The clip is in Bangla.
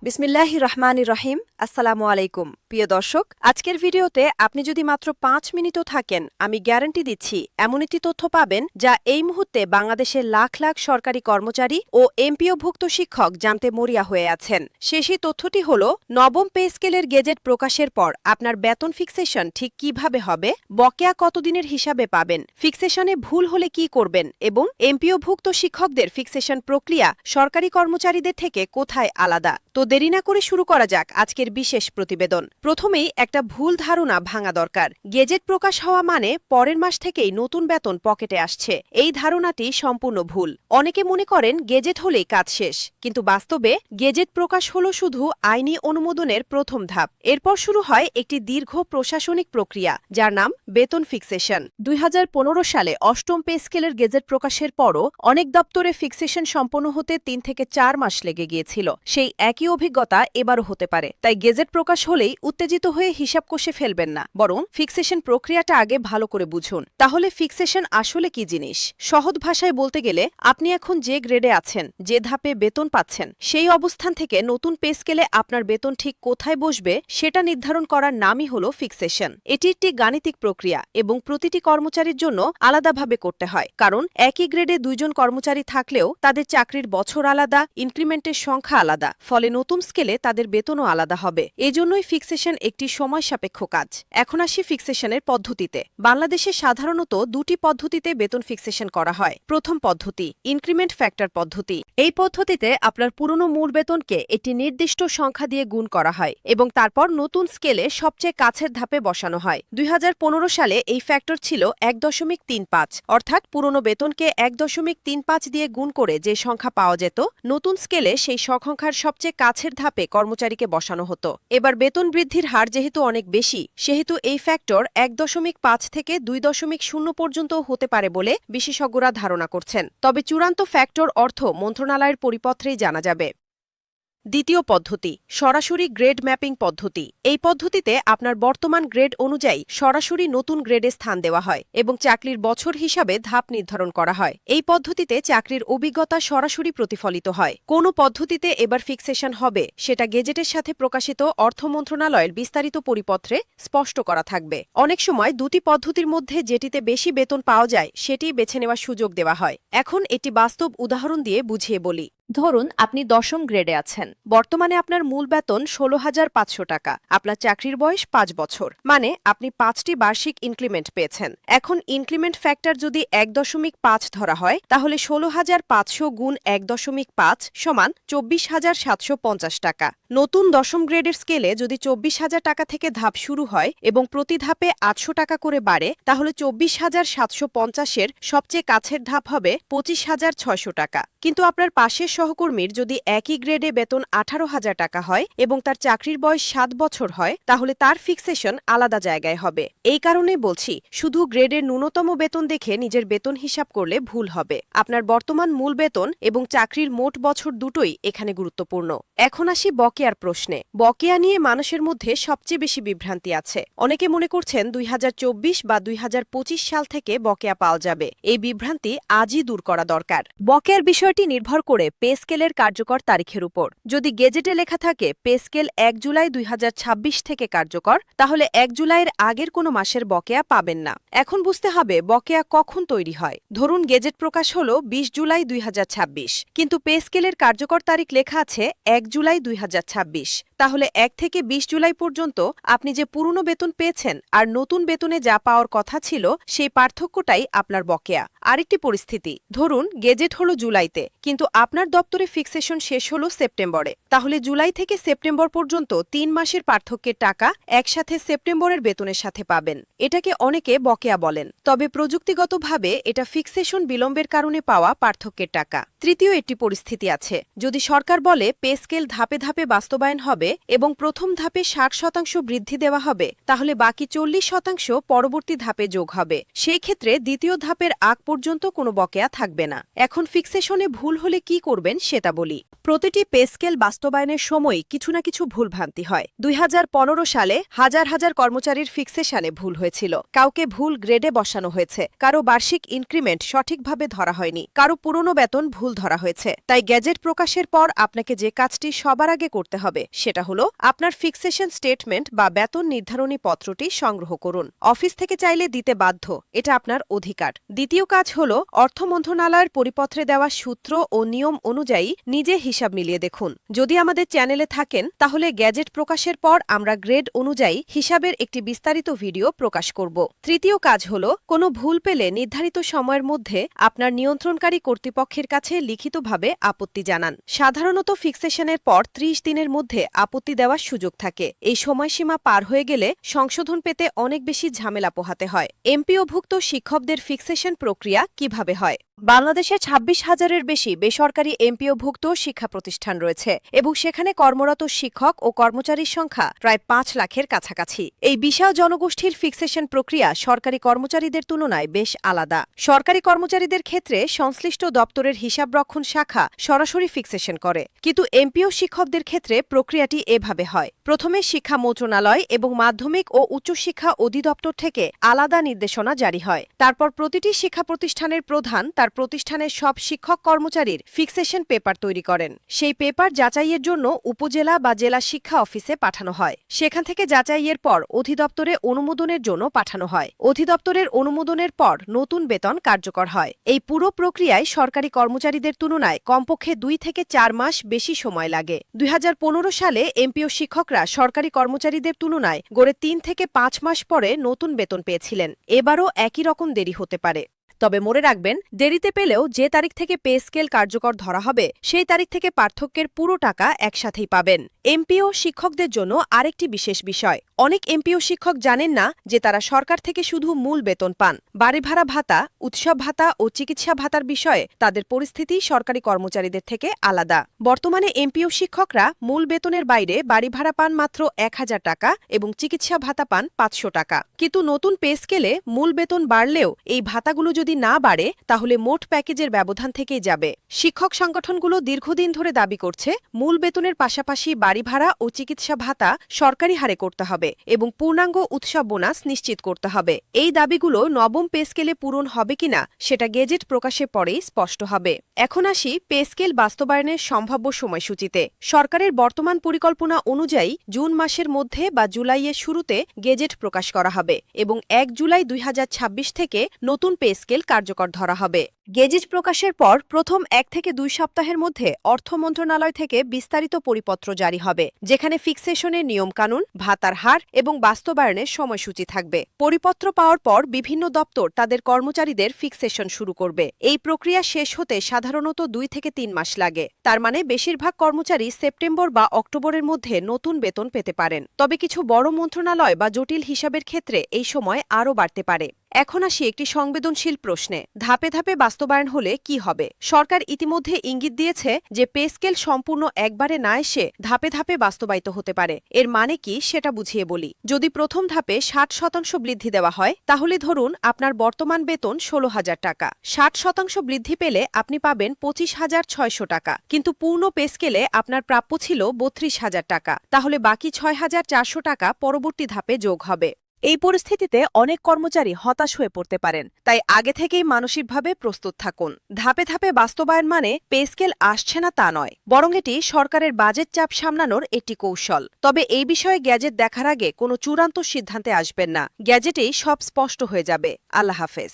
বিসমিল্লাহির রহমানির রহিম। আসসালামু আলাইকুম প্রিয় দর্শক, আজকের ভিডিওতে আপনি যদি মাত্র ৫ মিনিটও থাকেন, আমি গ্যারান্টি দিচ্ছি এমন একটি তথ্য পাবেন যা এই মুহূর্তে বাংলাদেশের লাখ লাখ সরকারি কর্মচারী ও এমপিওভুক্ত শিক্ষক জানতে মরিয়া হয়ে আছেন। সেই তথ্যটি হল নবম পে স্কেলের গেজেট প্রকাশের পর আপনার বেতন ফিক্সেশন ঠিক কিভাবে হবে, বকেয়া কতদিনের হিসাবে পাবেন, ফিক্সেশনে ভুল হলে কি করবেন এবং এমপিওভুক্ত শিক্ষকদের ফিক্সেশন প্রক্রিয়া সরকারি কর্মচারীদের থেকে কোথায় আলাদা। তো দেরি না করে শুরু করা যাক আজকের বিশেষ প্রতিবেদন। প্রথমেই একটা ভুল ধারণা ভাঙা দরকার। গেজেট প্রকাশ হওয়া মানে পরের মাস থেকেই নতুন বেতন পকেটে আসছে। এই ধারণাটি সম্পূর্ণ ভুল। অনেকে মনে করেন গেজেট হলেই কাজ শেষ, কিন্তু বাস্তবে গেজেট প্রকাশ হল শুধু আইনি অনুমোদনের প্রথম ধাপ। এরপর শুরু হয় একটি দীর্ঘ প্রশাসনিক প্রক্রিয়া, যার নাম বেতন ফিক্সেশন। ২০১৫ সালে অষ্টম পে স্কেলের গেজেট প্রকাশের পরও অনেক দপ্তরে ফিক্সেশন সম্পন্ন হতে ৩ থেকে ৪ মাস লেগে গিয়েছিল। সেই একই অভিজ্ঞতা এবারও হতে পারে। তাই গেজেট প্রকাশ হলেই উত্তেজিত হয়ে হিসাব কষে ফেলবেন না, বরং ফিক্সেশন প্রক্রিয়াটা আগে ভালো করে বুঝুন। তাহলে ফিক্সেশন আসলে কি জিনিস? সহজ ভাষায় বলতে গেলে, আপনি এখন যে গ্রেডে আছেন, যে ধাপে বেতন পাচ্ছেন, সেই অবস্থান থেকে নতুন পে স্কেলে আপনার বেতন ঠিক কোথায় বসবে সেটা নির্ধারণ করার নামই হল ফিক্সেশন। এটি একটি গাণিতিক প্রক্রিয়া এবং প্রতিটি কর্মচারীর জন্য আলাদাভাবে করতে হয়, কারণ একই গ্রেডে ২ জন কর্মচারী থাকলেও তাদের চাকরির বছর আলাদা, ইনক্রিমেন্টের সংখ্যা আলাদা, ফলে নতুন স্কেলে তাদের বেতনও আলাদা হবে। এজন্যই ফিক্সেশন একটি সময় সাপেক্ষ কাজ। এখন আসি ফিক্সেশনের পদ্ধতিতে। বাংলাদেশে সাধারণত ২টি পদ্ধতিতে বেতন ফিক্সেশন করা হয়। প্রথম পদ্ধতি ইনক্রিমেন্ট ফ্যাক্টর পদ্ধতি। এই পদ্ধতিতে আপনার পুরনো মূল বেতনকে একটি নির্দিষ্ট সংখ্যা দিয়ে গুণ করা হয় এবং তারপর নতুন স্কেলে সবচেয়ে কাছের ধাপে বসানো হয়। ২০১৫ সালে এই ফ্যাক্টর ছিল ১.৩৫, অর্থাৎ পুরনো বেতনকে ১.৩৫ দিয়ে গুণ করে যে সংখ্যা পাওয়া যেত, নতুন স্কেলে সেই সংখ্যার সবচেয়ে কাছের ধাপে কর্মচারীকে বসানো হতো। এবার বেতন বৃদ্ধির হার যেহেতু অনেক বেশি, সেহেতু এই ফ্যাক্টর ১.৫ থেকে ২.০ পর্যন্ত হতে পারে বলে বিশেষজ্ঞরা ধারণা করছেন। তবে চূড়ান্ত ফ্যাক্টর অর্থ মন্ত্রণালয়ের পরিপত্রেই জানা যাবে। দ্বিতীয় পদ্ধতি সরাসরি গ্রেড ম্যাপিং পদ্ধতি। এই পদ্ধতিতে আপনার বর্তমান গ্রেড অনুযায়ী সরাসরি নতুন গ্রেডে স্থান দেওয়া হয় এবং চাকরির বছর হিসাবে ধাপ নির্ধারণ করা হয়। এই পদ্ধতিতে চাকরির অভিজ্ঞতা সরাসরি প্রতিফলিত হয়। কোন পদ্ধতিতে এবার ফিক্সেশন হবে সেটা গেজেটের সাথে প্রকাশিত অর্থ মন্ত্রণালয়ের বিস্তারিত পরিপত্রে স্পষ্ট করা থাকবে। অনেক সময় দুটি পদ্ধতির মধ্যে যেটিতে বেশি বেতন পাওয়া যায় সেটিই বেছে নেওয়ার সুযোগ দেওয়া হয়। এখন একটি বাস্তব উদাহরণ দিয়ে বুঝিয়ে বলি। ধরুন আপনি ১০ম গ্রেডে আছেন। বর্তমানে আপনার মূল বেতন ১৬,৫০০ টাকা। আপনার চাকরির বয়স ৫ বছর, মানে আপনি ৫টি বার্ষিক ইনক্রিমেন্ট পেয়েছেন। এখন ইনক্রিমেন্ট ফ্যাক্টর যদি ১.৫ ধরা হয়, তাহলে ১৬,৫০০ গুণ ১.৫ সমান ২৪,৭৫০ টাকা। নতুন ১০ম গ্রেডের স্কেলে যদি ২৪,০০০ টাকা থেকে ধাপ শুরু হয় এবং প্রতি ধাপে ৮০০ টাকা করে বাড়ে, তাহলে ২৪,৭৫০-এর সবচেয়ে কাছের ধাপ হবে ২৫,৬০০ টাকা। কিন্তু আপনার পাশের সহকর্মীর যদি একই গ্রেডে বেতন ১৮,০০০ টাকা হয় এবং তার চাকরির বয়স ৭ বছর হয়, তাহলে তার ফিক্সেশন আলাদা জায়গায় হবে। এই কারণে বলছি, শুধু গ্রেডের ন্যূনতম বেতন দেখে নিজের বেতন হিসাব করলে ভুল হবে। আপনার বর্তমান মূল বেতন এবং চাকরির মোট বছর দুটোই এখানে গুরুত্বপূর্ণ। এখন আসি বকেয়ার প্রশ্নে। বকেয়া নিয়ে মানুষের মধ্যে সবচেয়ে বেশি বিভ্রান্তি আছে। অনেকে মনে করছেন ২০২৪ বা ২০২৫ সাল থেকে বকেয়া পাওয়া যাবে। এই বিভ্রান্তি আজই দূর করা দরকার। বকেয়ার বিষয়টি নির্ভর করে পে স্কেলের কার্যকর তারিখের উপর। যদি গেজেটে লেখা থাকে পে স্কেল ১ জুলাই ২০২৬ থেকে কার্যকর, তাহলে ১ জুলাইয়ের আগের কোনো মাসের বকেয়া পাবেন না। এখন বুঝতে হবে বকেয়া কখন তৈরি হয়। ধরুন গেজেট প্রকাশ হল ২০ জুলাই ২০২৬, কিন্তু পে স্কেলের কার্যকর তারিখ লেখা আছে ১ জুলাই ২০২৬। তাহলে ১ থেকে ২০ জুলাই পর্যন্ত আপনি যে পুরনো বেতন পেয়েছেন আর নতুন বেতনে যা পাওয়ার কথা ছিল, সেই পার্থক্যটাই আপনার বকেয়া। আরেকটি পরিস্থিতি, ধরুন গেজেট হলো জুলাইতে, কিন্তু আপনার দপ্তরে ফিক্সেশন শেষ হলো সেপ্টেম্বরে। তাহলে জুলাই থেকে সেপ্টেম্বর পর্যন্ত ৩ মাসের পার্থক্যের টাকা একসাথে সেপ্টেম্বরের বেতনের সাথে পাবেন। এটাকে অনেকে বকেয়া বলেন, তবে প্রযুক্তিগতভাবে এটা ফিক্সেশন বিলম্বের কারণে পাওয়া পার্থক্যের টাকা। তৃতীয় একটি পরিস্থিতি আছে, যদি সরকার বলে পে স্কেল ধাপে ধাপে বাস্তবায়ন হবে এবং প্রথম ধাপে ৬০% বৃদ্ধি দেওয়া হবে, তাহলে বাকি ৪০% পরবর্তী ধাপে যোগ হবে। সেই ক্ষেত্রে দ্বিতীয় ধাপের আগ পর্যন্ত কোনো বকেয়া থাকবে না। এখন ফিক্সেশনে ভুল হলে কি করবেন সেটা বলি। প্রতিটি পে স্কেল বাস্তবায়নের সময় কিছু না কিছু ভুলভ্রান্তি হয়। 2015 সালে হাজার হাজার কর্মচারীর ফিক্সেশনে ভুল হয়েছিল। কাউকে ভুল গ্রেডে বসানো হয়েছে, কারো বার্ষিক ইনক্রিমেন্ট সঠিকভাবে ধরা হয়নি, কারো পুরনো বেতন ভুল ধরা হয়েছে। তাই গ্যাজেট প্রকাশের পর আপনাকে যে কাজটি সবার আগে করতে হবে সেটা হলো আপনার ফিক্সেশন স্টেটমেন্ট বা বেতন নির্ধারণী পত্রটি সংগ্রহ করুন। অফিস থেকে চাইলে দিতে বাধ্য, এটা আপনার অধিকার। দ্বিতীয় কাজ হলো অর্থ মন্ত্রণালয়ের পরিপত্রে দেওয়া সূত্র ও নিয়ম অনুযায়ী নিজে হিসাব মিলিয়ে দেখুন। যদি আমাদের চ্যানেলে থাকেন তাহলে গ্যাজেট প্রকাশের পর আমরা গ্রেড অনুযায়ী হিসাবের একটি বিস্তারিত ভিডিও প্রকাশ করব। তৃতীয় কাজ হল কোনো ভুল পেলে নির্ধারিত সময়ের মধ্যে আপনার নিয়ন্ত্রণকারী কর্তৃপক্ষের কাছে লিখিতভাবে আপত্তি জানান। সাধারণত ফিক্সেশনের পর 30 দিনের মধ্যে আপত্তি দেওয়ার সুযোগ থাকে। এই সময়সীমা পার হয়ে গেলে সংশোধন পেতে অনেক বেশি ঝামেলা পোহাতে হয়। এমপিওভুক্ত শিক্ষকদের ফিক্সেশন প্রক্রিয়া কিভাবে হয়? বাংলাদেশে 26,000-এর বেশি বেসরকারি এমপিওভুক্ত শিক্ষা প্রতিষ্ঠান রয়েছে এবং সেখানে কর্মরত শিক্ষক ও কর্মচারীর সংখ্যা প্রায় 5 লাখের কাছাকাছি। এই বিশাল জনগোষ্ঠীর ফিক্সেশন প্রক্রিয়া সরকারি কর্মচারীদের তুলনায় বেশ আলাদা। সরকারি কর্মচারীদের ক্ষেত্রে সংশ্লিষ্ট দপ্তরের হিসাবরক্ষণ শাখা সরাসরি ফিক্সেশন করে, কিন্তু এমপিও শিক্ষকদের ক্ষেত্রে প্রক্রিয়াটি এভাবে হয়। প্রথমে শিক্ষা মন্ত্রণালয় এবং মাধ্যমিক ও উচ্চশিক্ষা অধিদপ্তর থেকে আলাদা নির্দেশনা জারি হয়। তারপর প্রতিটি শিক্ষা প্রতিষ্ঠানের প্রধান তার প্রতিষ্ঠানের সব শিক্ষক কর্মচারীর ফিক্সেশন পেপার তৈরি করেন। সেই পেপার যাচাইয়ের জন্য উপজেলা বা জেলা শিক্ষা অফিসে পাঠানো হয়। সেখান থেকে যাচাইয়ের পর অধিদপ্তরে অনুমোদনের জন্য পাঠানো হয়। অধিদপ্তরের অনুমোদনের পর নতুন বেতন কার্যকর হয়। এই পুরো প্রক্রিয়ায় সরকারি কর্মচারীদের তুলনায় কমপক্ষে 2 থেকে 4 মাস বেশি সময় লাগে। 2015 সালে এমপিও শিক্ষকরা সরকারি কর্মচারীদের তুলনায় গড়ে 3 থেকে 5 মাস পরে নতুন বেতন পেয়েছিলেন। এবারও একই রকম দেরি হতে পারে। তবে মনে রাখবেন, দেরিতে পেলেও যে তারিখ থেকে পে স্কেল কার্যকর ধরা হবে সেই তারিখ থেকে পার্থক্যের পুরো টাকা একসাথেই পাবেন। এমপিও শিক্ষকদের জন্য আরেকটি বিশেষ বিষয়, অনেক এমপিও শিক্ষক জানেন না যে তারা সরকার থেকে শুধু মূল বেতন পান। বাড়ি ভাড়া ভাতা, উৎসব ভাতা ও চিকিৎসা ভাতার বিষয়ে তাদের পরিস্থিতি সরকারি কর্মচারীদের থেকে আলাদা। বর্তমানে এমপিও শিক্ষকরা মূল বেতনের বাইরে বাড়ি ভাড়া পান মাত্র 1000 টাকা এবং চিকিৎসা ভাতা পান 500 টাকা। কিন্তু নতুন পে স্কেলে মূল বেতন বাড়লেও এই ভাতাগুলো যদি না বাড়ে তাহলে মোট প্যাকেজের ব্যবধান থেকেই যাবে। শিক্ষক সংগঠনগুলো দীর্ঘদিন ধরে দাবি করছে মূল বেতনের পাশাপাশি বাড়ি ভাড়া ও চিকিৎসা ভাতা সরকারি হারে করতে হবে এবং পূর্ণাঙ্গ উৎসব বোনাস নিশ্চিত করতে হবে। এই দাবিগুলো নবম পে স্কেলে পূরণ হবে কিনা সেটা গেজেট প্রকাশের পরেই স্পষ্ট হবে। এখন আসি পে স্কেল বাস্তবায়নের সম্ভাব্য সময়সূচিতে। সরকারের বর্তমান পরিকল্পনা অনুযায়ী জুন মাসের মধ্যে বা জুলাইয়ের শুরুতে গেজেট প্রকাশ করা হবে এবং 1 জুলাই 2026 থেকে নতুন পে স্কেল কার্যকর ধরা হবে। গেজেট প্রকাশের পর প্রথম 1 থেকে 2 সপ্তাহের মধ্যে অর্থ মন্ত্রণালয় থেকে বিস্তারিত পরিপত্র জারি হবে, যেখানে ফিক্সেশনের নিয়মকানুন, ভাতার হার এবং বাস্তবায়নের সময়সূচি থাকবে। পরিপত্র পাওয়ার পর বিভিন্ন দপ্তর তাদের কর্মচারীদের ফিক্সেশন শুরু করবে। এই প্রক্রিয়া শেষ হতে সাধারণত 2 থেকে 3 মাস লাগে। তার মানে বেশিরভাগ কর্মচারী সেপ্টেম্বর বা অক্টোবরের মধ্যে নতুন বেতন পেতে পারেন। তবে কিছু বড় মন্ত্রণালয় বা জটিল হিসাবের ক্ষেত্রে এই সময় আরও বাড়তে পারে। এখন আসি একটি সংবেদনশীল প্রশ্নে, ধাপে ধাপে বাস্তবায়ন হলে কি হবে? সরকার ইতিমধ্যে ইঙ্গিত দিয়েছে যে পে স্কেল সম্পূর্ণ একবারে না এসে ধাপে ধাপে বাস্তবায়িত হতে পারে। এর মানে কি সেটা বুঝিয়ে বলি। যদি প্রথম ধাপে 60% বৃদ্ধি দেওয়া হয় তাহলে ধরুন আপনার বর্তমান বেতন 16,000 টাকা। 60% বৃদ্ধি পেলে আপনি পাবেন 25,600 টাকা, কিন্তু পূর্ণ পে স্কেলে আপনার প্রাপ্য ছিল 32,000 টাকা। তাহলে বাকি 6,400 টাকা পরবর্তী ধাপে যোগ হবে। এই পরিস্থিতিতে অনেক কর্মচারী হতাশ হয়ে পড়তে পারেন। তাই আগে থেকেই মানসিকভাবে প্রস্তুত থাকুন। ধাপে ধাপে বাস্তবায়ন মানে পে স্কেল আসছে না তা নয়, বরং এটি সরকারের বাজেট চাপ সামলানোর একটি কৌশল। তবে এই বিষয়ে গ্যাজেট দেখার আগে কোনো চূড়ান্ত সিদ্ধান্তে আসবেন না। গ্যাজেটেই সব স্পষ্ট হয়ে যাবে। আল্লাহ হাফেজ।